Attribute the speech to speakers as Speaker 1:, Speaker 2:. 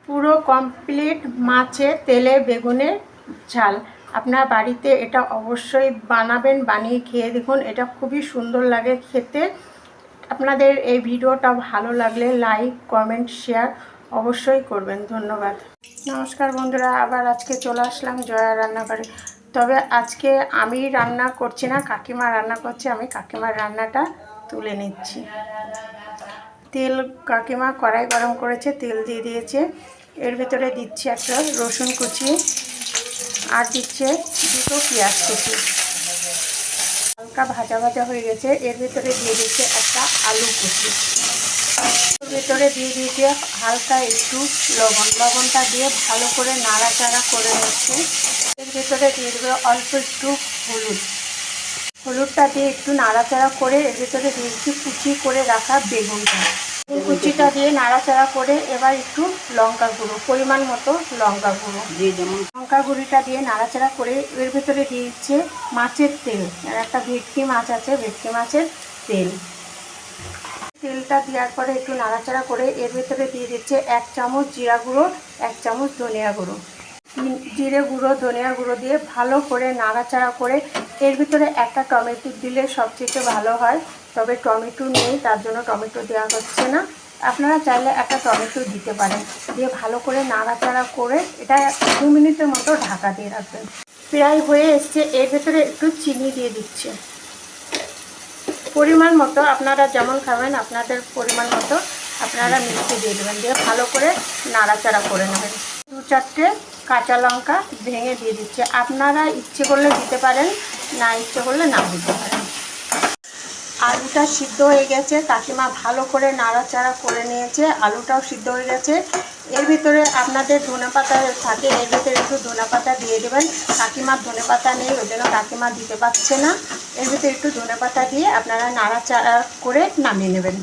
Speaker 1: পুরো কমপ্লিট মাছে তেলে বেগুনের ঝাল। আপনার বাড়িতে এটা অবশ্যই বানাবেন, বানিয়ে খেয়ে দেখুন, এটা খুবই সুন্দর লাগে খেতে। আপনাদের এই ভিডিওটা ভালো লাগলে লাইক, কমেন্ট, শেয়ার অবশ্যই করবেন। ধন্যবাদ। নমস্কার বন্ধুরা, আবার আজকে চলে আসলাম জয়া রান্নাঘরে। তবে আজকে আমি রান্না করছি না, কাকিমা রান্না করছে। আমি কাকিমার রান্নাটা তুলে নিচ্ছি। তেল কাকিমা কড়াই গরম করেছে, তেল দিয়ে দিয়েছে। এর ভিতরে দিচ্ছে একটা রসুন কুচি আর দিচ্ছে দুটো পেঁয়াজ কুচি। হালকা ভাজা ভাজা হয়ে গেছে। এর ভিতরে দিয়ে দিচ্ছে একটা আলু কুচি। এর ভিতরে দিয়ে দিয়েছে হালকা একটু লবণটা দিয়ে ভালো করে নাড়াচাড়া করে নিচ্ছে। এর ভিতরে দিয়ে দেবে অল্প একটু হলুদটা দিয়ে একটু নাড়াচাড়া করে এর ভিতরে দিয়ে দিচ্ছি কুচি করে রাখা বেগুনটা। কুচিটা দিয়ে নাড়াচাড়া করে এবার একটু লঙ্কা গুঁড়ো, পরিমাণ মতো লঙ্কা গুঁড়ো, লঙ্কা গুঁড়িটা দিয়ে নাড়াচাড়া করে এর ভিতরে দিয়ে দিচ্ছে মাছের তেল। আর একটা ভেটকি মাছ আছে, ভেটকি মাছের তেল। তেলটা দেওয়ার পরে একটু নাড়াচাড়া করে এর ভিতরে দিয়ে দিচ্ছে 1 চামচ জিরা গুঁড়ো, 1 চামচ ধনিয়া গুঁড়ো। জিরে গুঁড়ো, ধনিয়া গুঁড়ো দিয়ে ভালো করে নাড়াচাড়া করে এর ভিতরে একটা টমেটো দিলে সবচেয়ে ভালো হয়। তবে টমেটো নেই, তার জন্য টমেটো দেওয়া হচ্ছে না। আপনারা চাইলে একটা টমেটো দিতে পারেন। দিয়ে ভালো করে নাড়াচাড়া করে এটা 2 মিনিটের মতো ঢাকা দিয়ে রাখবেন। প্রায় হয়ে এসছে। এর ভিতরে একটু চিনি দিয়ে দিচ্ছে পরিমাণ মতো। আপনারা যেমন খাবেন আপনাদের পরিমাণ মতো আপনারা মিষ্টি দিয়ে দেবেন। দিয়ে ভালো করে নাড়াচাড়া করে নেবেন। 2-4টে কাঁচা লঙ্কা ভেঙে দিয়ে দিচ্ছে। আপনারা ইচ্ছে করলে দিতে পারেন, না ইচ্ছে করলে না দিতে পারেন। আলুটা সিদ্ধ হয়ে গেছে। কাকিমা ভালো করে নাড়াচাড়া করে নিয়েছে। আলুটাও সিদ্ধ হয়ে গেছে। এর ভিতরে আপনাদের ধনেপাতা থাকে, এর ভিতরে একটু ধনেপাতা দিয়ে দেবেন। কাকিমার ধনেপাতা নেই, ওই জন্য কাকিমা দিতে পারছে না। এর ভিতরে একটু ধনেপাতা দিয়ে আপনারা নাড়াচাড়া করে নামিয়ে নেবেন।